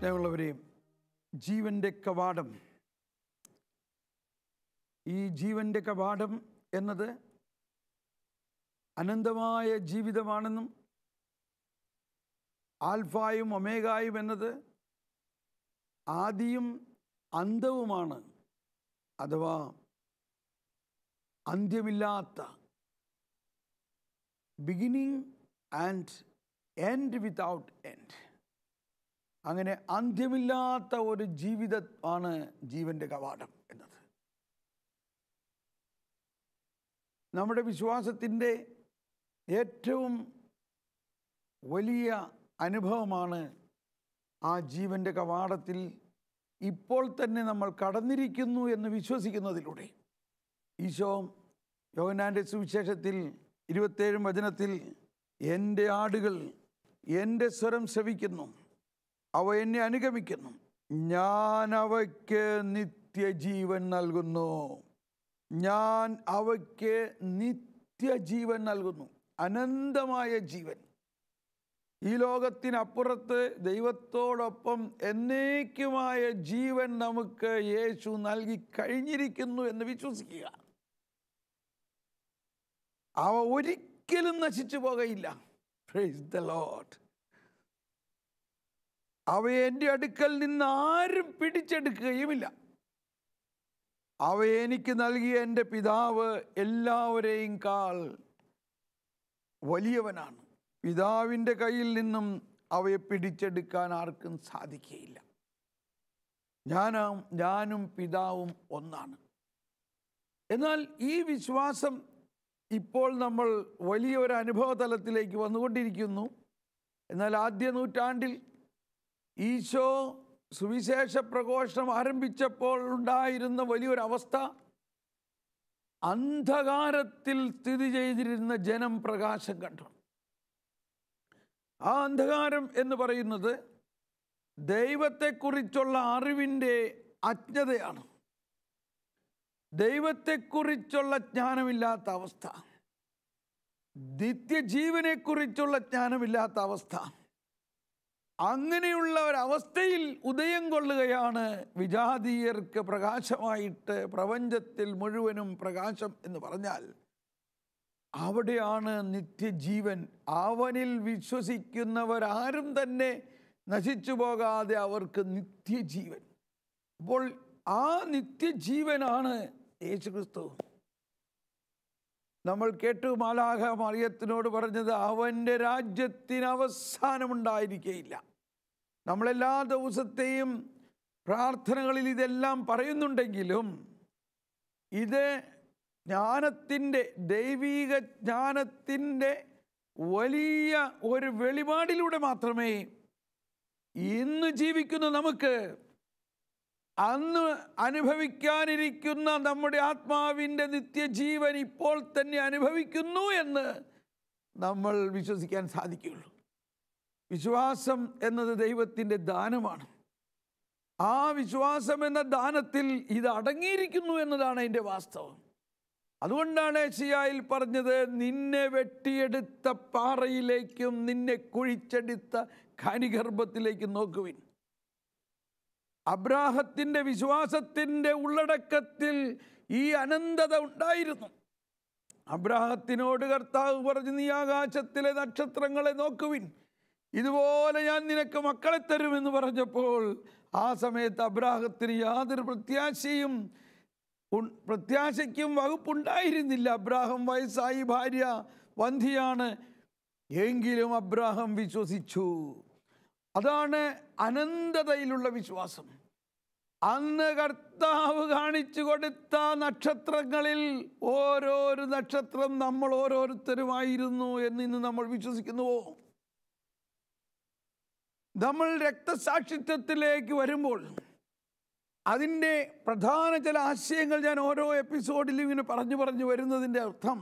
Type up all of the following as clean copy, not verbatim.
സ്നേഹമുള്ളവരെ, ജീവൻ്റെ കവാടം, ഈ ജീവൻ്റെ കവാടം എന്നത് അനന്തമായ ജീവിതമാണെന്നും ആൽഫായും ഒമേഗായും എന്നത് ആദിയും അന്തവുമാണ്, അഥവാ അന്ത്യമില്ലാത്ത, beginning and end without end, അങ്ങനെ അന്ത്യമില്ലാത്ത ഒരു ജീവിതമാണ് ജീവൻ്റെ കവാടം എന്നത്. നമ്മുടെ വിശ്വാസത്തിൻ്റെ ഏറ്റവും വലിയ അനുഭവമാണ് ആ ജീവൻ്റെ കവാടത്തിൽ ഇപ്പോൾ തന്നെ നമ്മൾ കടന്നിരിക്കുന്നു എന്ന് വിശ്വസിക്കുന്നതിലൂടെ. ഈശോ യോഹന്നാൻ്റെ സുവിശേഷത്തിൽ 27 വചനത്തിൽ, എൻ്റെ ആടുകൾ എൻ്റെ സ്വരം ശ്രവിക്കുന്നു, അവ എന്നെ അനുഗമിക്കുന്നു, ഞാൻ അവയ്ക്ക് നിത്യജീവൻ നൽകുന്നു, ഞാൻ അവയ്ക്ക് നിത്യജീവൻ നൽകുന്നു. അനന്തമായ ജീവൻ, ഈ ലോകത്തിനപ്പുറത്ത് ദൈവത്തോടൊപ്പം എന്നേക്കുമായ ജീവൻ നമുക്ക് യേശു നൽകി കഴിഞ്ഞിരിക്കുന്നു എന്ന് വിശ്വസിക്കുക. അവ ഒരിക്കലും നശിച്ചു പോകയില്ല. Praise the Lord. അവയെ എൻ്റെ അടുക്കൽ നിന്ന് ആരും പിടിച്ചെടുക്കുകയുമില്ല. അവയെ എനിക്ക് നൽകിയ എൻ്റെ പിതാവ് എല്ലാവരെയും കാൾ വലിയവനാണ്. പിതാവിൻ്റെ കയ്യിൽ നിന്നും അവയെ പിടിച്ചെടുക്കാൻ ആർക്കും സാധിക്കുകയില്ല. ഞാനും പിതാവും ഒന്നാണ്. എന്നാൽ ഈ വിശ്വാസം ഇപ്പോൾ നമ്മൾ വലിയൊരു അനുഭവ തലത്തിലേക്ക് വന്നുകൊണ്ടിരിക്കുന്നു. എന്നാൽ ആദ്യ നൂറ്റാണ്ടിൽ ഈശോ സുവിശേഷ പ്രഘോഷണം ആരംഭിച്ചപ്പോൾ ഉണ്ടായിരുന്ന വലിയൊരവസ്ഥ, അന്ധകാരത്തിൽ സ്ഥിതി ചെയ്തിരുന്ന ജനം പ്രകാശം കണ്ടു. ആ അന്ധകാരം എന്ന് പറയുന്നത് ദൈവത്തെക്കുറിച്ചുള്ള അറിവിൻ്റെ അജ്ഞതയാണ്. ദൈവത്തെക്കുറിച്ചുള്ള ജ്ഞാനമില്ലാത്ത അവസ്ഥ, നിത്യജീവനെക്കുറിച്ചുള്ള ജ്ഞാനമില്ലാത്ത അവസ്ഥ. അങ്ങനെയുള്ള ഒരവസ്ഥയിൽ ഉദയം കൊള്ളുകയാണ് വിജാതീയർക്ക് പ്രകാശമായിട്ട് പ്രപഞ്ചത്തിൽ മുഴുവനും പ്രകാശം എന്ന് പറഞ്ഞാൽ. അവിടെയാണ് നിത്യജീവൻ. അവനിൽ വിശ്വസിക്കുന്നവരാരും തന്നെ നശിച്ചു പോകാതെ അവർക്ക് നിത്യജീവൻ. അപ്പോൾ ആ നിത്യജീവനാണ് യേശുക്രിസ്തു. നമ്മൾ കേട്ടു, മാലാഖ മറിയത്തിനോട് പറഞ്ഞത്, അവൻ്റെ രാജ്യത്തിന് അവസാനമുണ്ടായിരിക്കുകയില്ല. നമ്മളെല്ലാ ദിവസത്തെയും പ്രാർത്ഥനകളിൽ ഇതെല്ലാം പറയുന്നുണ്ടെങ്കിലും ഇത് ജ്ഞാനത്തിൻ്റെ, ദൈവീക ജ്ഞാനത്തിൻ്റെ വലിയ ഒരു വെളിപാടിലൂടെ മാത്രമേ ഇന്ന് ജീവിക്കുന്ന നമുക്ക് അന്ന് അനുഭവിക്കാനിരിക്കുന്ന നമ്മുടെ ആത്മാവിൻ്റെ നിത്യജീവൻ ഇപ്പോൾ തന്നെ അനുഭവിക്കുന്നു എന്ന് നമ്മൾ വിശ്വസിക്കാൻ സാധിക്കുകയുള്ളൂ. വിശ്വാസം എന്നത് ദൈവത്തിൻ്റെ ദാനമാണ്. ആ വിശ്വാസം എന്ന ദാനത്തിൽ ഇത് അടങ്ങിയിരിക്കുന്നു എന്നതാണ് അതിൻ്റെ വാസ്തവം. അതുകൊണ്ടാണ് യെശയ്യായിൽ പറഞ്ഞത്, നിന്നെ വെട്ടിയെടുത്ത പാറയിലേക്കും നിന്നെ കുഴിച്ചെടുത്ത ഖനിഗർഭത്തിലേക്കും നോക്കുവിൻ. അബ്രാഹത്തിൻ്റെ വിശ്വാസത്തിൻ്റെ ഉള്ളടക്കത്തിൽ ഈ അനന്തത ഉണ്ടായിരുന്നു. അബ്രാഹത്തിനോട് കർത്താവ് പറഞ്ഞു, നീ ആകാശത്തിലെ നക്ഷത്രങ്ങളെ നോക്കുവിൻ, ഇതുപോലെ ഞാൻ നിനക്ക് മക്കളെ തരുമെന്ന് പറഞ്ഞപ്പോൾ ആ സമയത്ത് അബ്രാഹത്തിന് യാതൊരു പ്രത്യാശയ്ക്കും വകുപ്പുണ്ടായിരുന്നില്ല. അബ്രാഹം വയസ്സായി, ഭാര്യ വന്ധിയാണ്. എങ്കിലും അബ്രാഹം വിശ്വസിച്ചു. അതാണ് അനന്തതയിലുള്ള വിശ്വാസം. അന്ന് കർത്താവ് കാണിച്ചു കൊടുത്ത നക്ഷത്രങ്ങളിൽ ഓരോരു നക്ഷത്രം നമ്മൾ ഓരോരുത്തരുമായിരുന്നു എന്നിന്ന് നമ്മൾ വിശ്വസിക്കുന്നുവോ? നമ്മൾ രക്തസാക്ഷിത്വത്തിലേക്ക് വരുമ്പോൾ അതിൻ്റെ പ്രധാന ചില ആശയങ്ങൾ ഞാൻ ഓരോ എപ്പിസോഡിലും ഇങ്ങനെ പറഞ്ഞു വരുന്നതിൻ്റെ അർത്ഥം,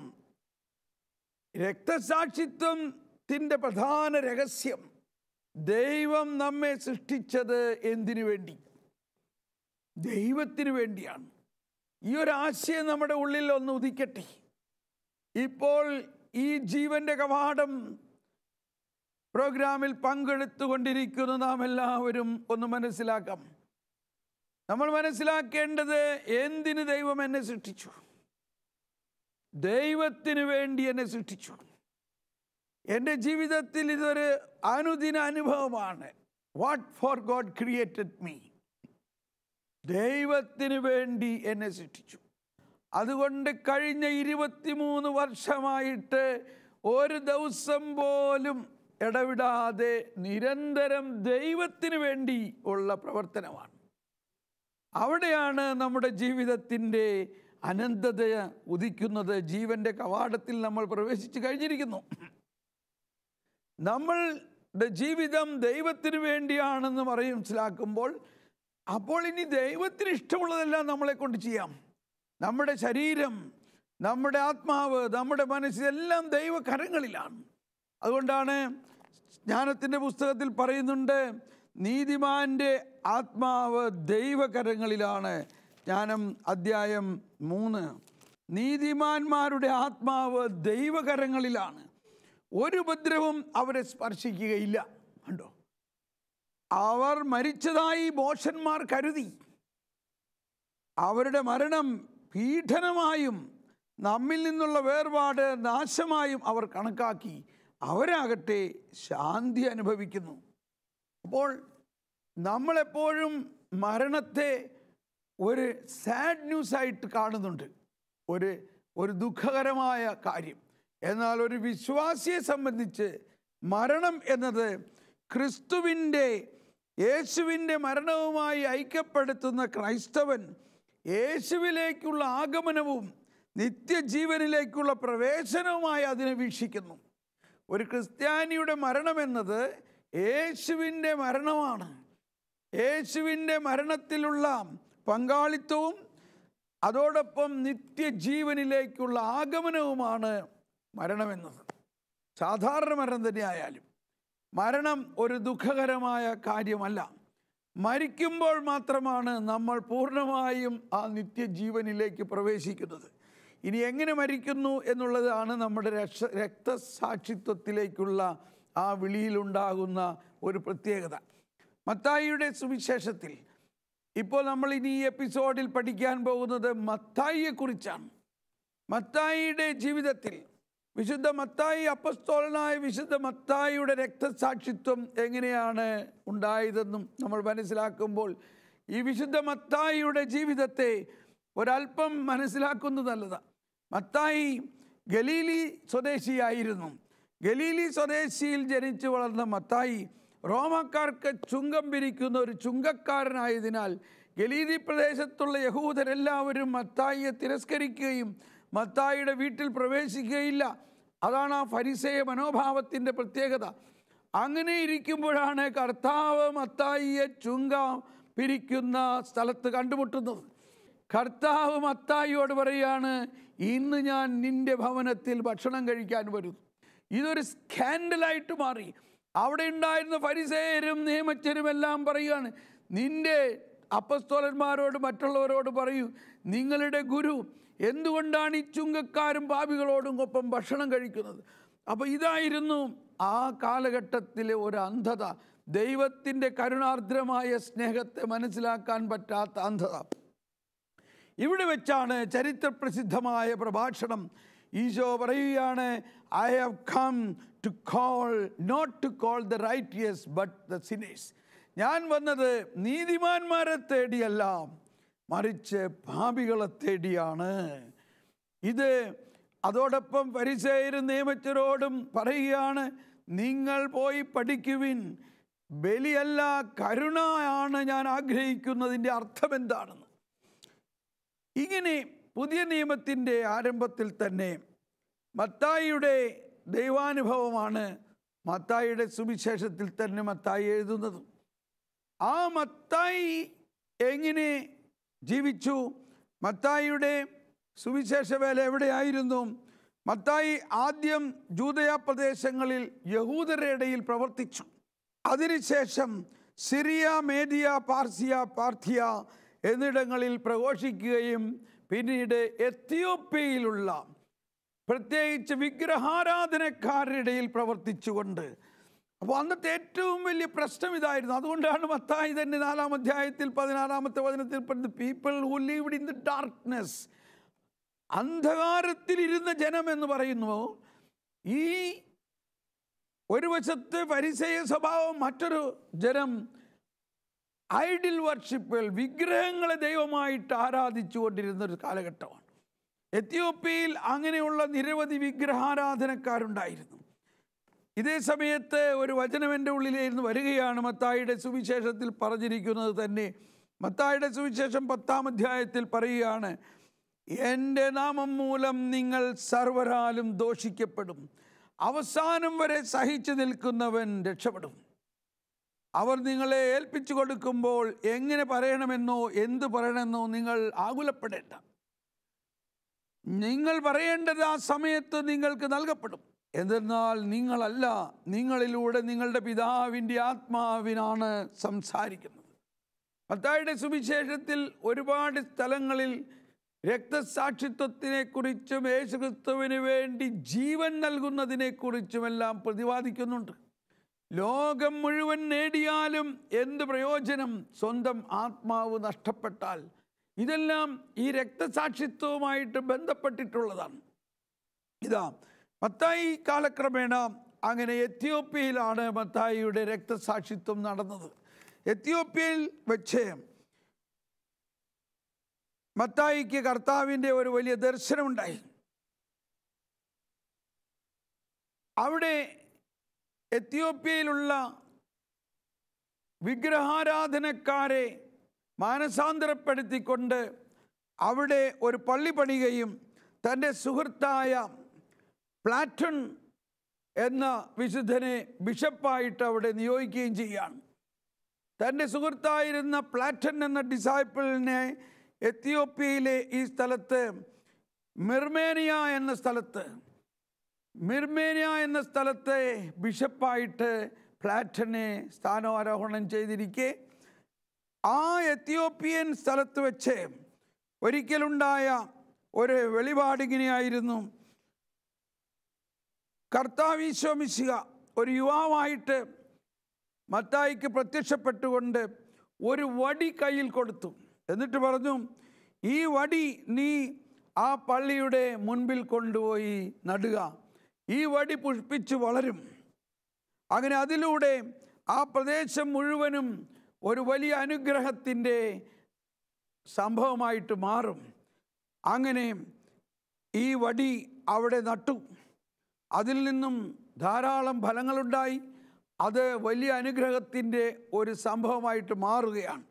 രക്തസാക്ഷിത്വത്തിൻ്റെ പ്രധാന രഹസ്യം, ദൈവം നമ്മെ സൃഷ്ടിച്ചത് എന്തിനു വേണ്ടി? ദൈവത്തിന് വേണ്ടിയാണ്. ഈ ഒരു ആശയം നമ്മുടെ ഉള്ളിൽ ഒന്ന് ഉദിക്കട്ടെ. ഇപ്പോൾ ഈ ജീവൻ്റെ കവാടം പ്രോഗ്രാമിൽ പങ്കെടുത്തുകൊണ്ടിരിക്കുന്ന നാം എല്ലാവരും ഒന്ന് മനസ്സിലാക്കാം. നമ്മൾ മനസ്സിലാക്കേണ്ടത്, എന്തിന് ദൈവം എന്നെ സൃഷ്ടിച്ചു? ദൈവത്തിന് വേണ്ടി എന്നെ സൃഷ്ടിച്ചു. എൻ്റെ ജീവിതത്തിൽ ഇതൊരു അനുദിന അനുഭവമാണ്. What for God created me. ദൈവത്തിന് വേണ്ടി എന്നെ സൃഷ്ടിച്ചു. അതുകൊണ്ട് കഴിഞ്ഞ 23 വർഷമായിട്ട് ഒരു ദിവസം പോലും ഇടവിടാതെ നിരന്തരം ദൈവത്തിന് വേണ്ടി ഉള്ള പ്രവർത്തനമാണ്. അവിടെയാണ് നമ്മുടെ ജീവിതത്തിൻ്റെ അനന്തത ഉദിക്കുന്നത്. ജീവൻ്റെ കവാടത്തിൽ നമ്മൾ പ്രവേശിച്ചു കഴിഞ്ഞിരിക്കുന്നു. നമ്മളുടെ ജീവിതം ദൈവത്തിന് വേണ്ടിയാണെന്ന് മനസ്സിലാക്കുമ്പോൾ, അപ്പോൾ ഇനി ദൈവത്തിന് ഇഷ്ടമുള്ളതെല്ലാം നമ്മളെ കൊണ്ട് ചെയ്യാം. നമ്മുടെ ശരീരം, നമ്മുടെ ആത്മാവ്, നമ്മുടെ മനസ്സ് എല്ലാം ദൈവകരങ്ങളിലാണ്. അതുകൊണ്ടാണ് ജ്ഞാനത്തിൻ്റെ പുസ്തകത്തിൽ പറയുന്നുണ്ട്, നീതിമാൻ്റെ ആത്മാവ് ദൈവകരങ്ങളിലാണ്. ജ്ഞാനം അധ്യായം 3. നീതിമാന്മാരുടെ ആത്മാവ് ദൈവകരങ്ങളിലാണ്. ഒരു ഉപദ്രവവും അവരെ സ്പർശിക്കുകയില്ല. കണ്ടോ, അവർ മരിച്ചതായി ഭോഷന്മാർ കരുതി. അവരുടെ മരണം പീഡനമായും നമ്മിൽ നിന്നുള്ള വേർപാട് നാശമായും അവർ കണക്കാക്കി. അവരാകട്ടെ ശാന്തി അനുഭവിക്കുന്നു. അപ്പോൾ നമ്മളെപ്പോഴും മരണത്തെ ഒരു സാഡ് ന്യൂസായിട്ട് കാണുന്നുണ്ട്, ഒരു ദുഃഖകരമായ കാര്യം. എന്നാൽ ഒരു വിശ്വാസിയെ സംബന്ധിച്ച് മരണം എന്നത് യേശുവിൻ്റെ മരണവുമായി ഐക്യപ്പെടുത്തുന്ന ക്രൈസ്തവൻ യേശുവിലേക്കുള്ള ആഗമനവും നിത്യജീവനിലേക്കുള്ള പ്രവേശനവുമായി അതിനെ വീക്ഷിക്കുന്നു. ഒരു ക്രിസ്ത്യാനിയുടെ മരണമെന്നത് യേശുവിൻ്റെ മരണമാണ്. യേശുവിൻ്റെ മരണത്തിലുള്ള പങ്കാളിത്തവും അതോടൊപ്പം നിത്യജീവനിലേക്കുള്ള ആഗമനവുമാണ് മരണമെന്നത്. സാധാരണ മരണം തന്നെ ആയാലും മരണം ഒരു ദുഃഖകരമായ കാര്യമല്ല. മരിക്കുമ്പോൾ മാത്രമാണ് നമ്മൾ പൂർണ്ണമായും ആ നിത്യജീവനിലേക്ക് പ്രവേശിക്കുന്നത്. ഇനി എങ്ങനെ മരിക്കുന്നു എന്നുള്ളതാണ് നമ്മുടെ രക്തസാക്ഷിത്വത്തിലേക്കുള്ള ആ വിളിയിലുണ്ടാകുന്ന ഒരു പ്രത്യേകത. മത്തായിയുടെ സുവിശേഷത്തിൽ ഇപ്പോൾ നമ്മൾ ഇനി ഈ എപ്പിസോഡിൽ പഠിക്കാൻ പോകുന്നത് മത്തായിയെക്കുറിച്ചാണ്. മത്തായിയുടെ ജീവിതത്തിൽ വിശുദ്ധ മത്തായി, അപ്പസ്തോലനായ വിശുദ്ധ മത്തായിയുടെ രക്തസാക്ഷിത്വം എങ്ങനെയാണ് ഉണ്ടായതെന്നും നമ്മൾ മനസ്സിലാക്കുമ്പോൾ, ഈ വിശുദ്ധ മത്തായിയുടെ ജീവിതത്തെ ഒരല്പം മനസ്സിലാക്കുന്നത് നല്ലതാണ്. മത്തായി ഗലീലി സ്വദേശിയായിരുന്നു. ഗലീലി സ്വദേശിയിൽ ജനിച്ചു വളർന്ന മത്തായി റോമാക്കാർക്ക് ചുങ്കം പിരിക്കുന്ന ഒരു ചുങ്കക്കാരനായതിനാൽ ഗലീലി പ്രദേശത്തുള്ള യഹൂദരെല്ലാവരും മത്തായിയെ തിരസ്കരിക്കുകയും മത്തായിയുടെ വീട്ടിൽ പ്രവേശിക്കുകയില്ല. അതാണ് ആ ഫരിസേയ മനോഭാവത്തിൻ്റെ പ്രത്യേകത. അങ്ങനെ ഇരിക്കുമ്പോഴാണ് കർത്താവ് മത്തായിയെ ചുങ്കം പിരിക്കുന്ന സ്ഥലത്ത് കണ്ടുമുട്ടുന്നത്. കർത്താവ് മത്തായിയോട് പറയുകയാണ്, ഇന്ന് ഞാൻ നിൻ്റെ ഭവനത്തിൽ ഭക്ഷണം കഴിക്കാൻ വരുന്നു. ഇതൊരു സ്കാൻഡലായിട്ട് മാറി. അവിടെ ഉണ്ടായിരുന്ന ഫരിസേയരും നിയമജ്ഞരും എല്ലാം പറയുകയാണ്, നിൻ്റെ അപ്പസ്തോലന്മാരോട് മറ്റുള്ളവരോട് പറയൂ, നിങ്ങളുടെ ഗുരു എന്തുകൊണ്ടാണ് ഈ ചുങ്കക്കാരും പാപികളോടും ഒപ്പം ഭക്ഷണം കഴിക്കുന്നത്? അപ്പോൾ ഇതായിരുന്നു ആ കാലഘട്ടത്തിലെ ഒരു അന്ധത, ദൈവത്തിൻ്റെ കരുണാർദ്രമായ സ്നേഹത്തെ മനസ്സിലാക്കാൻ പറ്റാത്ത അന്ധത. ഇവിടെ വെച്ചാണ് ചരിത്രപ്രസിദ്ധമായ പ്രഭാഷണം. ഈശോ പറയുകയാണ്, I have come to call not to call the righteous but the sinners. ഞാൻ വന്നത് നീതിമാന്മാരെ തേടിയല്ല, മറിച്ച് പാപികളെ തേടിയാണ്. ഇത് അതോടൊപ്പം ഫരിസേയരും നിയമജ്ഞരോടും പറയുകയാണ്, നിങ്ങൾ പോയി പഠിക്കുവിൻ, ബലിയല്ല കരുണയാണ് ഞാൻ ആഗ്രഹിക്കുന്നതിൻ്റെ അർത്ഥം എന്താണെന്ന്. ഇങ്ങനെ പുതിയ നിയമത്തിൻ്റെ ആരംഭത്തിൽ തന്നെ മത്തായിയുടെ ദൈവാനുഭവമാണ് മത്തായിയുടെ സുവിശേഷത്തിൽ തന്നെ മത്തായി എഴുതുന്നത്. ആ മത്തായി എങ്ങനെ ജീവിച്ചു? മത്തായിയുടെ സുവിശേഷ വേല എവിടെയായിരുന്നു? മത്തായി ആദ്യം ജൂദയ പ്രദേശങ്ങളിൽ യഹൂദരുടെ ഇടയിൽ പ്രവർത്തിച്ചു. അതിനുശേഷം സിറിയ, മേദിയ, പാർഥിയ എന്നിടങ്ങളിൽ പ്രഘോഷിക്കുകയും പിന്നീട് എത്യോപ്യയിലുള്ള പ്രത്യേകിച്ച് വിഗ്രഹാരാധനക്കാരുടെ ഇടയിൽ പ്രവർത്തിച്ചുകൊണ്ട് അപ്പോൾ അന്നത്തെ ഏറ്റവും വലിയ പ്രശ്നം ഇതായിരുന്നു. അതുകൊണ്ടാണ് മത്തായി തന്നെ 4-ാം അധ്യായത്തിൽ 16-ാമത്തെ വചനത്തിൽ പറയുന്നത്, people who lived in the darkness, അന്ധകാരത്തിലിരുന്ന ജനം എന്ന് പറയുന്നു. ഈ ഒരു വശത്ത് ഫരിസേയ സ്വഭാവം, മറ്റൊരു ജനം ഐഡിൽ വർഷിപ്പുകൾ, വിഗ്രഹങ്ങളെ ദൈവമായിട്ട് ആരാധിച്ചു കൊണ്ടിരുന്ന ഒരു കാലഘട്ടമാണ്. എത്യോപ്യയിൽ അങ്ങനെയുള്ള നിരവധി വിഗ്രഹാരാധനക്കാരുണ്ടായിരുന്നു. ഇതേ സമയത്ത് ഒരു വചനം എൻ്റെ ഉള്ളിലിരുന്ന് വരികയാണ്. മത്തായിയുടെ സുവിശേഷത്തിൽ പറഞ്ഞിരിക്കുന്നത് തന്നെ. മത്തായിയുടെ സുവിശേഷം 10-ാം അധ്യായത്തിൽ പറയുകയാണ്, എൻ്റെ നാമം മൂലം നിങ്ങൾ സർവരാലും ദോഷിക്കപ്പെടും, അവസാനം വരെ സഹിച്ചു നിൽക്കുന്നവൻ രക്ഷപ്പെടും. അവർ നിങ്ങളെ ഏൽപ്പിച്ചു കൊടുക്കുമ്പോൾ എങ്ങനെ പറയണമെന്നോ എന്തു പറയണമെന്നോ നിങ്ങൾ ആകുലപ്പെടേണ്ട. നിങ്ങൾ പറയേണ്ടത് ആ സമയത്ത് നിങ്ങൾക്ക് നൽകപ്പെടും. എന്തെന്നാൽ നിങ്ങളല്ല, നിങ്ങളിലൂടെ നിങ്ങളുടെ പിതാവിൻ്റെ ആത്മാവിനാണ് സംസാരിക്കുന്നത്. മത്തായിയുടെ സുവിശേഷത്തിൽ ഒരുപാട് സ്ഥലങ്ങളിൽ രക്തസാക്ഷിത്വത്തിനെക്കുറിച്ചും യേശുക്രിസ്തുവിന് വേണ്ടി ജീവൻ നൽകുന്നതിനെക്കുറിച്ചുമെല്ലാം പ്രതിപാദിക്കുന്നുണ്ട്. ലോകം മുഴുവൻ നേടിയാലും എന്ത് പ്രയോജനം സ്വന്തം ആത്മാവ് നഷ്ടപ്പെട്ടാൽ? ഇതെല്ലാം ഈ രക്തസാക്ഷിത്വവുമായിട്ട് ബന്ധപ്പെട്ടിട്ടുള്ളതാണ്. ഇതാ മത്തായി കാലക്രമേണ അങ്ങനെ എത്യോപ്യയിലാണ് മത്തായിയുടെ രക്തസാക്ഷിത്വം നടന്നത്. എത്യോപ്യയിൽ വെച്ച് മത്തായിക്ക് കർത്താവിൻ്റെ ഒരു വലിയ ദർശനമുണ്ടായി. അവിടെ എത്യോപ്യയിലുള്ള വിഗ്രഹാരാധനക്കാരെ മാനസാന്തരപ്പെടുത്തിക്കൊണ്ട് അവിടെ ഒരു പള്ളി പണിയുകയും തൻ്റെ സുഹൃത്തായ പ്ലാറ്റൺ എന്ന വിശുദ്ധനെ ബിഷപ്പായിട്ട് അവിടെ നിയോഗിക്കുകയും ചെയ്യുകയാണ്. തൻ്റെ സുഹൃത്തായിരുന്ന പ്ലാറ്റൺ എന്ന ഡിസൈപ്പിളിനെ എത്യോപ്യയിലെ ഈ സ്ഥലത്ത് മിർമേനിയ എന്ന സ്ഥലത്തെ ബിഷപ്പായിട്ട് പ്ലാറ്റനെ സ്ഥാനാരോഹണം ചെയ്തിരിക്കെ, ആ എത്യോപ്യൻ സ്ഥലത്ത് വെച്ച് ഒരിക്കലുണ്ടായ ഒരു വെളിപാടിങ്ങനെയായിരുന്നു. കർത്താവ് ഈശോ മിശിഹ ഒരു യുവാവായിട്ട് മത്തായിക്ക് പ്രത്യക്ഷപ്പെട്ടുകൊണ്ട് ഒരു വടി കയ്യിൽ കൊടുത്തു. എന്നിട്ട് പറഞ്ഞു, ഈ വടി നീ ആ പള്ളിയുടെ മുൻപിൽ കൊണ്ടുപോയി നടുക, ഈ വടി പുഷ്പിച്ച് വളരും. അങ്ങനെ അതിലൂടെ ആ പ്രദേശം മുഴുവനും ഒരു വലിയ അനുഗ്രഹത്തിൻ്റെ സംഭവമായിട്ട് മാറും. അങ്ങനെ ഈ വടി അവിടെ നട്ടു. അതിൽ നിന്നും ധാരാളം ഫലങ്ങളുണ്ടായി. അത് വലിയ അനുഗ്രഹത്തിൻ്റെ ഒരു സംഭവമായിട്ട് മാറുകയാണ്.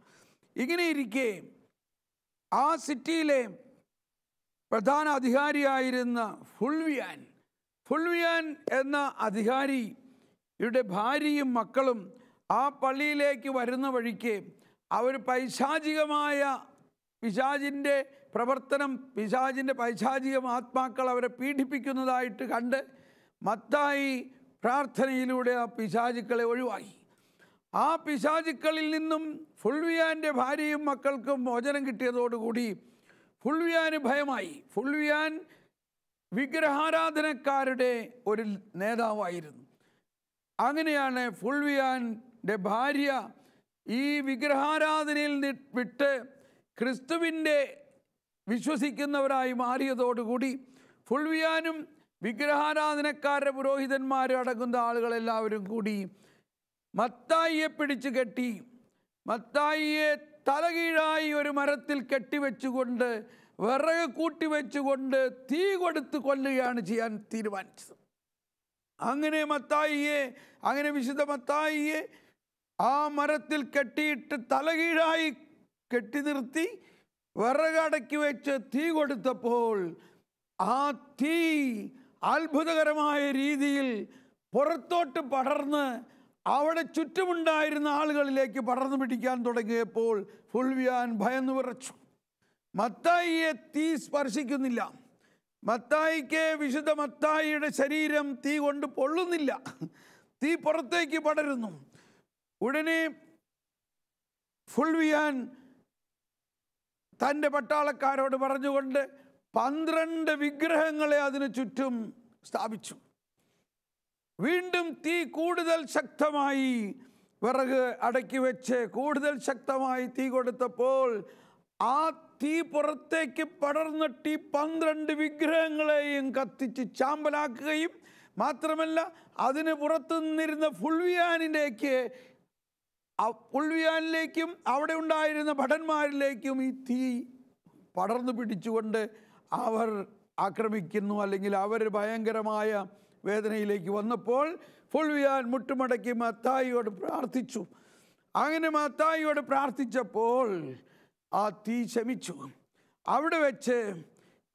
ഇങ്ങനെ ഇരിക്കെ ആ സിറ്റിയിലെ പ്രധാന അധികാരിയായിരുന്ന ഫുൾവിയാൻ എന്ന അധികാരിയുടെ ഭാര്യയും മക്കളും ആ പള്ളിയിലേക്ക് വരുന്ന വഴിക്ക് അവർ പൈശാചികമായ പിശാചിൻ്റെ പ്രവർത്തനം, പിശാചിൻ്റെ പൈശാചിക ആത്മാക്കൾ അവരെ പീഡിപ്പിക്കുന്നതായിട്ട് കണ്ട് മത്തായി പ്രാർത്ഥനയിലൂടെ ആ പിശാചുക്കളെ ഒഴിവാക്കി. ആ പിശാചുക്കളിൽ നിന്നും ഫുൾവിയാൻ്റെ ഭാര്യയും മക്കൾക്കും മോചനം കിട്ടിയതോടുകൂടി ഫുൾവിയാന് ഭയമായി. ഫുൾവിയാൻ വിഗ്രഹാരാധനക്കാരുടെ ഒരു നേതാവായിരുന്നു. അങ്ങനെയാണ് ഫുൾവിയാൻ്റെ ഭാര്യ ഈ വിഗ്രഹാരാധനയിൽ വിട്ട് ക്രിസ്തുവിൻ്റെ വിശ്വസിക്കുന്നവരായി മാറിയതോടുകൂടി ഫുൾവിയാനും വിഗ്രഹാരാധനക്കാരുടെ പുരോഹിതന്മാരും അടങ്ങുന്ന ആളുകളെല്ലാവരും കൂടി മത്തായിയെ പിടിച്ചു കെട്ടി, മത്തായിയെ തലകീഴായി ഒരു മരത്തിൽ കെട്ടിവെച്ചുകൊണ്ട് വിറക് കൂട്ടിവെച്ചുകൊണ്ട് തീ കൊടുത്ത് കൊല്ലുകയാണ് ചെയ്യാൻ തീരുമാനിച്ചത്. അങ്ങനെ വിശുദ്ധ മത്തായിയെ ആ മരത്തിൽ കെട്ടിയിട്ട് തലകീഴായി കെട്ടി നിർത്തി വിറകടക്കി വെച്ച് തീ കൊടുത്തപ്പോൾ ആ തീ അത്ഭുതകരമായ രീതിയിൽ പുറത്തോട്ട് പടർന്ന് അവിടെ ചുറ്റുമുണ്ടായിരുന്ന ആളുകളിലേക്ക് പടർന്നു പിടിക്കാൻ തുടങ്ങിയപ്പോൾ ഫുൾവിയാൻ ഭയന്നു വിറച്ചു. മത്തായിയെ തീ സ്പർശിക്കുന്നില്ല. മത്തായിക്ക് വിശുദ്ധ മത്തായിയുടെ ശരീരം തീ കൊണ്ട് പൊള്ളുന്നില്ല. തീ പുറത്തേക്ക് പടരുന്നു. ഉടനെ ഫുൾവിയാൻ തൻ്റെ പട്ടാളക്കാരോട് പറഞ്ഞുകൊണ്ട് 12 വിഗ്രഹങ്ങളെ അതിനു ചുറ്റും സ്ഥാപിച്ചു. വീണ്ടും തീ കൂടുതൽ ശക്തമായി വിറക് അടക്കി വെച്ച് കൂടുതൽ ശക്തമായി തീ കൊടുത്തപ്പോൾ ആ തീ പുറത്തേക്ക് പടർന്നിട്ട് 12 വിഗ്രഹങ്ങളെയും കത്തിച്ച് ചാമ്പലാക്കുകയും മാത്രമല്ല അതിന് പുറത്തു നിന്നിരുന്ന ഫുൾവിയാനിലേക്കും അവിടെ ഉണ്ടായിരുന്ന ഭടന്മാരിലേക്കും ഈ തീ പടർന്നു പിടിച്ചുകൊണ്ട് അവർ ആക്രമിക്കുന്നു, അല്ലെങ്കിൽ അവർ ഭയങ്കരമായ വേദനയിലേക്ക് വന്നപ്പോൾ ഫുൾവിയാൻ മുട്ടുമടക്കി മത്തായിയോട് പ്രാർത്ഥിച്ചു. അങ്ങനെ മത്തായിയോട് പ്രാർത്ഥിച്ചപ്പോൾ ആ തീ ശമിച്ചു. അവിടെ വെച്ച്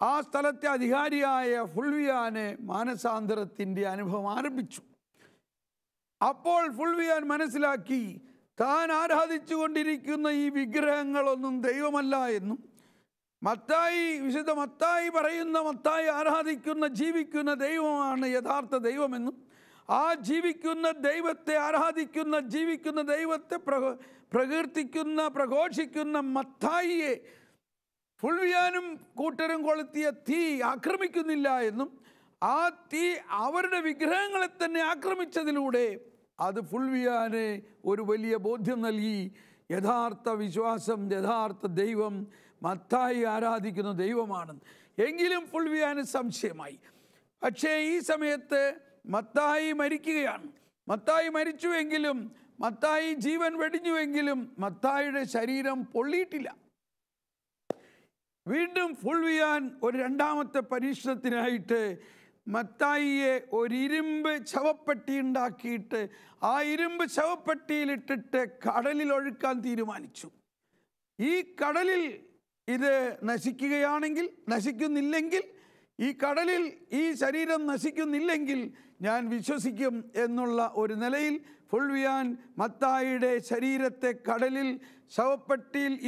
ആ സ്ഥലത്തെ അധികാരിയായ ഫുൾവിയാന് മാനസാന്തരത്തിൻ്റെ അനുഭവം ആരംഭിച്ചു. അപ്പോൾ ഫുൾവിയാൻ മനസ്സിലാക്കി താൻ ആരാധിച്ചു കൊണ്ടിരിക്കുന്ന ഈ വിഗ്രഹങ്ങളൊന്നും ദൈവമല്ല എന്നും, വിശുദ്ധ മത്തായി പറയുന്ന, മത്തായി ആരാധിക്കുന്ന ജീവിക്കുന്ന ദൈവമാണ് യഥാർത്ഥ ദൈവമെന്നും, ആ ജീവിക്കുന്ന ദൈവത്തെ ആരാധിക്കുന്ന ജീവിക്കുന്ന ദൈവത്തെ പ്രഘോഷിക്കുന്ന മത്തായിയെ ഫുൾവിയാനും കൂട്ടരും കൊളുത്തിയ തീ ആക്രമിക്കുന്നില്ല എന്നും, ആ തീ അവരുടെ വിഗ്രഹങ്ങളെ തന്നെ ആക്രമിച്ചതിലൂടെ അത് ഫുൾവിയാന് ഒരു വലിയ ബോധ്യം നൽകി. യഥാർത്ഥ വിശ്വാസം, യഥാർത്ഥ ദൈവം മത്തായി ആരാധിക്കുന്ന ദൈവമാണ്. എങ്കിലും ഫുൾവിയാന് സംശയമായി. പക്ഷേ ഈ സമയത്ത് മത്തായി മരിക്കുകയാണ്. മത്തായി മരിച്ചുവെങ്കിലും, മത്തായി ജീവൻ വെടിഞ്ഞുവെങ്കിലും മത്തായിയുടെ ശരീരം പൊള്ളിയിട്ടില്ല. വീണ്ടും ഫുൾവിയാൻ ഒരു രണ്ടാമത്തെ പരീക്ഷണത്തിനായിട്ട് മത്തായിയെ ഒരു ഇരുമ്പ് ശവപ്പെട്ടി ഉണ്ടാക്കിയിട്ട് ആ ഇരുമ്പ് ശവപ്പെട്ടിയിലിട്ടിട്ട് കടലിൽ ഒഴുക്കാൻ തീരുമാനിച്ചു. ഈ കടലിൽ ഇത് നശിക്കുന്നില്ലെങ്കിൽ, ഈ കടലിൽ ഈ ശരീരം നശിക്കുന്നില്ലെങ്കിൽ ഞാൻ വിശ്വസിക്കും എന്നുള്ള ഒരു നിലയിൽ ഫുൾവിയാൻ മത്തായിയുടെ ശരീരത്തെ കടലിൽ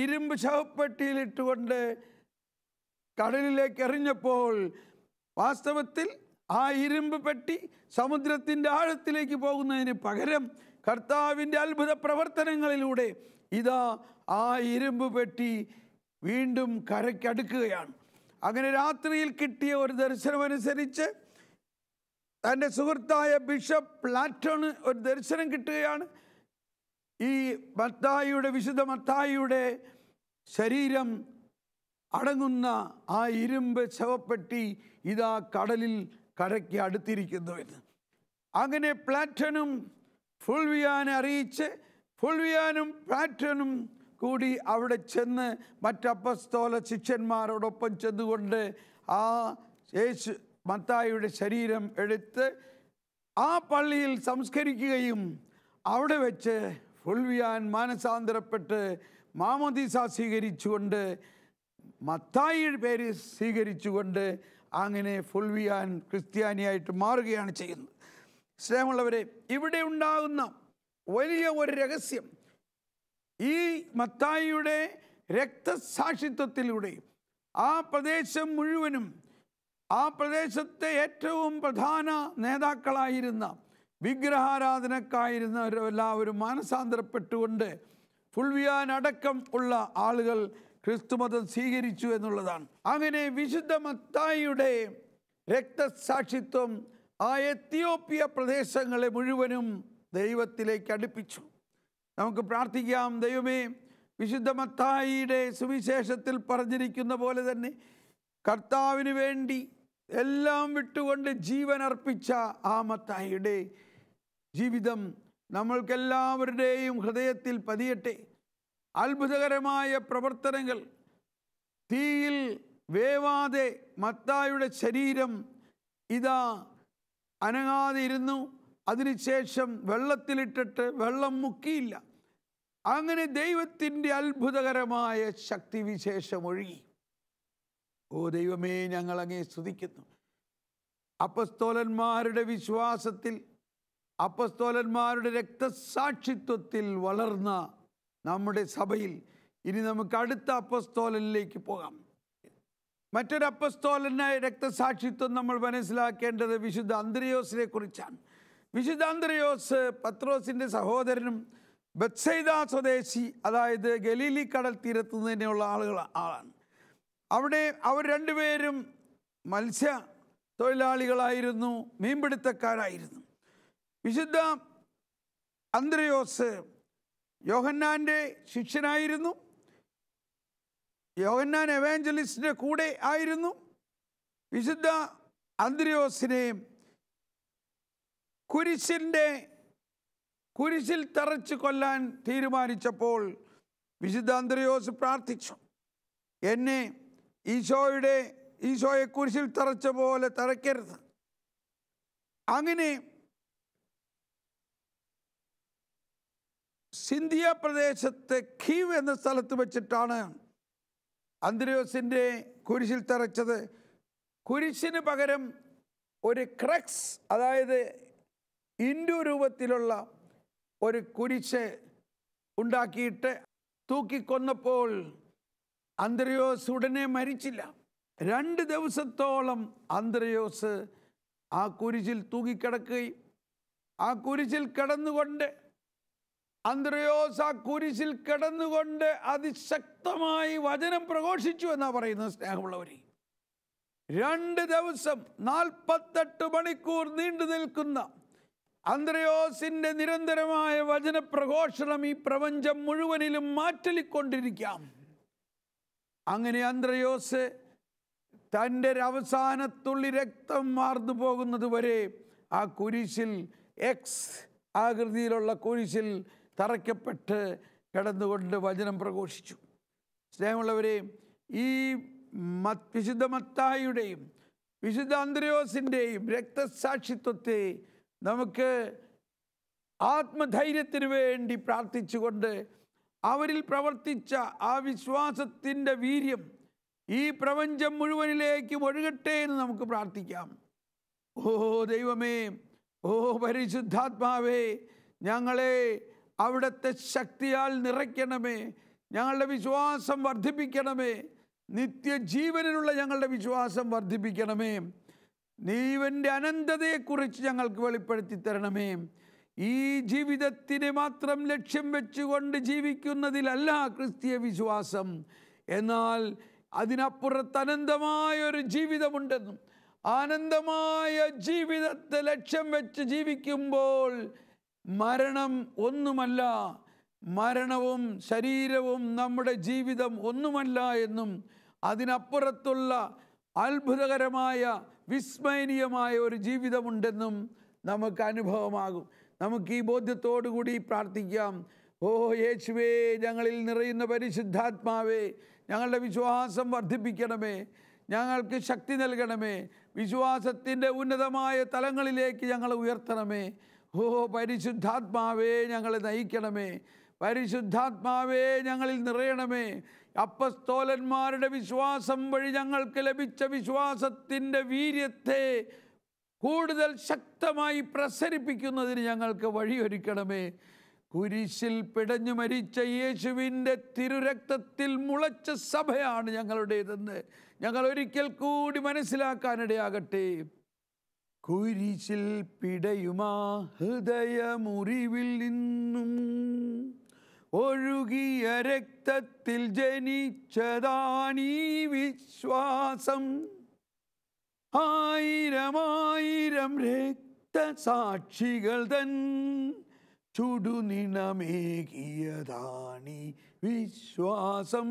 ഇരുമ്പ് ശവപ്പെട്ടിയിൽ ഇട്ടുകൊണ്ട് കടലിലേക്ക് എറിഞ്ഞപ്പോൾ വാസ്തവത്തിൽ ആ ഇരുമ്പ് പെട്ടി സമുദ്രത്തിൻ്റെ ആഴത്തിലേക്ക് പോകുന്നതിന് പകരം കർത്താവിൻ്റെ അത്ഭുത പ്രവർത്തനങ്ങളിലൂടെ ഇതാ ആ ഇരുമ്പ് പെട്ടി വീണ്ടും കരയ്ക്കടുക്കുകയാണ്. അങ്ങനെ രാത്രിയിൽ കിട്ടിയ ഒരു ദർശനമനുസരിച്ച് തൻ്റെ സുഹൃത്തായ ബിഷപ്പ് പ്ലാറ്റോണ് ഒരു ദർശനം കിട്ടുകയാണ്. ഈ വിശുദ്ധ മത്തായിയുടെ ശരീരം അടങ്ങുന്ന ആ ഇരുമ്പ് ശവപ്പെട്ടി ഇതാ കടലിൽ കരയ്ക്ക് അടുത്തിരിക്കുന്നു എന്ന്. അങ്ങനെ പ്ലാറ്റനും ഫുൾവിയാനെ അറിയിച്ച് ഫുൾവിയാനും പ്ലാറ്റനും കൂടി അവിടെ ചെന്ന് മറ്റപ്പസ്തോല ശിഷ്യന്മാരോടൊപ്പം ചെന്നുകൊണ്ട് ആ മത്തായിയുടെ ശരീരം എടുത്ത് ആ പള്ളിയിൽ സംസ്കരിക്കുകയും അവിടെ വെച്ച് ഫുൾവിയാൻ മാനസാന്തരപ്പെട്ട് മാമോദീസ സ്വീകരിച്ചുകൊണ്ട് മത്തായിയുടെ പേര് സ്വീകരിച്ചുകൊണ്ട് അങ്ങനെ ഫുൾവിയാൻ ക്രിസ്ത്യാനിയായിട്ട് മാറുകയാണ് ചെയ്യുന്നത്. സ്നേഹമുള്ളവരെ, ഇവിടെ ഉണ്ടാകുന്ന വലിയ ഒരു രഹസ്യം ഈ മത്തായിയുടെ രക്തസാക്ഷിത്വത്തിലൂടെ ആ പ്രദേശം മുഴുവനും, ആ പ്രദേശത്തെ ഏറ്റവും പ്രധാന നേതാക്കളായിരുന്ന വിഗ്രഹാരാധനക്കായിരുന്നവരെല്ലാവരും മാനസാന്തരപ്പെട്ടുകൊണ്ട് ഫുൾവിയാൻ അടക്കം ഉള്ള ആളുകൾ ക്രിസ്തുമതം സ്വീകരിച്ചു എന്നുള്ളതാണ്. അങ്ങനെ വിശുദ്ധ മത്തായിയുടെ രക്തസാക്ഷിത്വം ആ എത്യോപ്യ പ്രദേശങ്ങളെ മുഴുവനും ദൈവത്തിലേക്ക് അടുപ്പിച്ചു. നമുക്ക് പ്രാർത്ഥിക്കാം. ദൈവമേ, വിശുദ്ധ മത്തായിയുടെ സുവിശേഷത്തിൽ പറഞ്ഞിരിക്കുന്ന പോലെ തന്നെ കർത്താവിന് വേണ്ടി എല്ലാം വിട്ടുകൊണ്ട് ജീവൻ അർപ്പിച്ച ആ മത്തായിയുടെ ജീവിതം നമ്മൾക്കെല്ലാവരുടെയും ഹൃദയത്തിൽ പതിയട്ടെ. അത്ഭുതകരമായ പ്രവർത്തനങ്ങൾ, തീയിൽ വേവാതെ മത്തായിയുടെ ശരീരം ഇതാ അനങ്ങാതെ ഇരുന്നു. അതിനുശേഷം വെള്ളത്തിലിട്ടിട്ട് വെള്ളം മുക്കിയില്ല. അങ്ങനെ ദൈവത്തിൻ്റെ അത്ഭുതകരമായ ശക്തിവിശേഷം ഒഴുകി. ഓ ദൈവമേ, ഞങ്ങൾ അങ്ങേ സ്തുതിക്കുന്നു. അപ്പസ്തോലന്മാരുടെ വിശ്വാസത്തിൽ, അപ്പസ്തോലന്മാരുടെ രക്തസാക്ഷിത്വത്തിൽ വളർന്ന നമ്മുടെ സഭയിൽ ഇനി നമുക്ക് അടുത്ത അപ്പസ്തോലനിലേക്ക് പോകാം. മറ്റൊരു അപ്പസ്തോലനായ രക്തസാക്ഷിത്വം നമ്മൾ മനസ്സിലാക്കേണ്ടത് വിശുദ്ധ അന്ത്രയോസിനെ കുറിച്ചാണ്. വിശുദ്ധ അന്ത്രയോസ് പത്രോസിൻ്റെ സഹോദരനും ബത്സൈദ സ്വദേശി, അതായത് ഗലീലി കടൽ തീരത്തു തന്നെയുള്ള ആളാണ്. അവിടെ അവർ രണ്ടുപേരും മത്സ്യ തൊഴിലാളികളായിരുന്നു, മീൻപിടുത്തക്കാരായിരുന്നു. വിശുദ്ധ അന്ത്രയോസ് യോഹന്നാൻ്റെ ശിഷ്യനായിരുന്നു. യോഹന്നാൻ എവാഞ്ചലിസ്റ്റിൻ്റെ കൂടെ ആയിരുന്നു. വിശുദ്ധ അന്ത്രയോസിനെ കുരിശിൽ തറച്ച് കൊല്ലാൻ തീരുമാനിച്ചപ്പോൾ വിശുദ്ധ അന്ത്രയോസ് പ്രാർത്ഥിച്ചു, എന്നെ ഈശോയെ കുരിശിൽ തറച്ച പോലെ തറയ്ക്കരുത്. അങ്ങനെ സിന്ധിയ പ്രദേശത്തെ ഖീവ് എന്ന സ്ഥലത്ത് വെച്ചിട്ടാണ് അന്ത്രയോസിൻ്റെ കുരിശിൽ തറച്ചത്. കുരിശിന് പകരം ഒരു ക്രക്സ്, അതായത് ഇൻഡു രൂപത്തിലുള്ള ഒരു കുരിശ് ഉണ്ടാക്കിയിട്ട് തൂക്കിക്കൊന്നപ്പോൾ അന്ത്രയോസ് ഉടനെ മരിച്ചില്ല. 2 ദിവസത്തോളം അന്ത്രയോസ് ആ കുരിശിൽ തൂങ്ങിക്കിടക്കുകയും ആ കുരിശിൽ കിടന്നുകൊണ്ട് അതിശക്തമായി വചനം പ്രഘോഷിച്ചു എന്നാണ് പറയുന്നത്. സ്നേഹമുള്ളവരെ, 2 ദിവസം 48 മണിക്കൂർ നീണ്ടു നിൽക്കുന്ന അന്ത്രയോസിൻ്റെ നിരന്തരമായ വചനപ്രഘോഷണം ഈ പ്രപഞ്ചം മുഴുവനിലും മാറ്റലിക്കൊണ്ടിരിക്കാം. അങ്ങനെ അന്ത്രയോസ് തൻ്റെ അവസാനത്തുള്ളി രക്തം വാർന്നു പോകുന്നത് വരെ ആ കുരിശിൽ എക്സ് ആകൃതിയിലുള്ള കുരിശിൽ തറയ്ക്കപ്പെട്ട് കിടന്നുകൊണ്ട് വചനം പ്രഘോഷിച്ചു. സ്നേഹമുള്ളവരെ, ഈ വിശുദ്ധ മത്തായിയുടെയും വിശുദ്ധ അന്ത്രയോസിൻ്റെയും രക്തസാക്ഷിത്വത്തെ നമുക്ക് ആത്മധൈര്യത്തിന് വേണ്ടി പ്രാർത്ഥിച്ചുകൊണ്ട് അവരിൽ പ്രവർത്തിച്ച ആ വിശ്വാസത്തിൻ്റെ വീര്യം ഈ പ്രപഞ്ചം മുഴുവനിലേക്ക് ഒഴുകട്ടെ എന്ന് നമുക്ക് പ്രാർത്ഥിക്കാം. ഓ ദൈവമേ, ഓ പരിശുദ്ധാത്മാവേ, ഞങ്ങളെ അവിടുത്തെ ശക്തിയാൽ നിറയ്ക്കണമേ. ഞങ്ങളുടെ വിശ്വാസം വർദ്ധിപ്പിക്കണമേ. നിത്യജീവനിലുള്ള ഞങ്ങളുടെ വിശ്വാസം വർദ്ധിപ്പിക്കണമേ. നീവൻ്റെ അനന്തതയെക്കുറിച്ച് ഞങ്ങൾക്ക് വെളിപ്പെടുത്തി തരണമേ. ഈ ജീവിതത്തിനെ മാത്രം ലക്ഷ്യം വെച്ചുകൊണ്ട് ജീവിക്കുന്നതിലല്ല ക്രിസ്തീയ വിശ്വാസം, എന്നാൽ അതിനപ്പുറത്ത് അനന്തമായൊരു ജീവിതമുണ്ടെന്നും ആനന്ദമായ ജീവിതത്തെ ലക്ഷ്യം വെച്ച് ജീവിക്കുമ്പോൾ മരണം ഒന്നുമല്ല, മരണവും ശരീരവും നമ്മുടെ ജീവിതം ഒന്നുമല്ല എന്നും അതിനപ്പുറത്തുള്ള അത്ഭുതകരമായ വിസ്മയനീയമായ ഒരു ജീവിതമുണ്ടെന്നും നമുക്ക് അനുഭവമാകും. നമുക്ക് ഈ ബോധ്യത്തോടു കൂടി പ്രാർത്ഥിക്കാം. ഓ യേശുവേ, ഞങ്ങളിൽ നിറയുന്ന പരിശുദ്ധാത്മാവേ, ഞങ്ങളുടെ വിശ്വാസം വർദ്ധിപ്പിക്കണമേ. ഞങ്ങൾക്ക് ശക്തി നൽകണമേ. വിശ്വാസത്തിൻ്റെ ഉന്നതമായ തലങ്ങളിലേക്ക് ഞങ്ങളെ ഉയർത്തണമേ. ഓ പരിശുദ്ധാത്മാവേ, ഞങ്ങളെ നയിക്കണമേ. പരിശുദ്ധാത്മാവേ, ഞങ്ങളിൽ നിറയണമേ. അപ്പസ്തോലന്മാരുടെ വിശ്വാസം വഴി ഞങ്ങൾക്ക് ലഭിച്ച വിശ്വാസത്തിൻ്റെ വീര്യത്തെ കൂടുതൽ ശക്തമായി പ്രസരിപ്പിക്കുന്നതിന് ഞങ്ങൾക്ക് വഴിയൊരുക്കണമേ. കുരിശിൽ പിടഞ്ഞു മരിച്ച യേശുവിൻ്റെ തിരുരക്തത്തിൽ മുളച്ച സഭയാണ് ഞങ്ങളുടേതെന്ന് ഞങ്ങൾ ഒരിക്കൽ കൂടി മനസ്സിലാക്കാനിടയാകട്ടെ. കുരിശിൽ പിടയുമാ ഹൃദയമുറിവിൽ നിന്നും ഒഴുകിയ രക്തത്തിൽ ജനിച്ചതാണീ വിശ്വാസം. 1000 രക്തസാക്ഷികൾ തൻ ചുടുനിണമേകിയതാണീ വിശ്വാസം.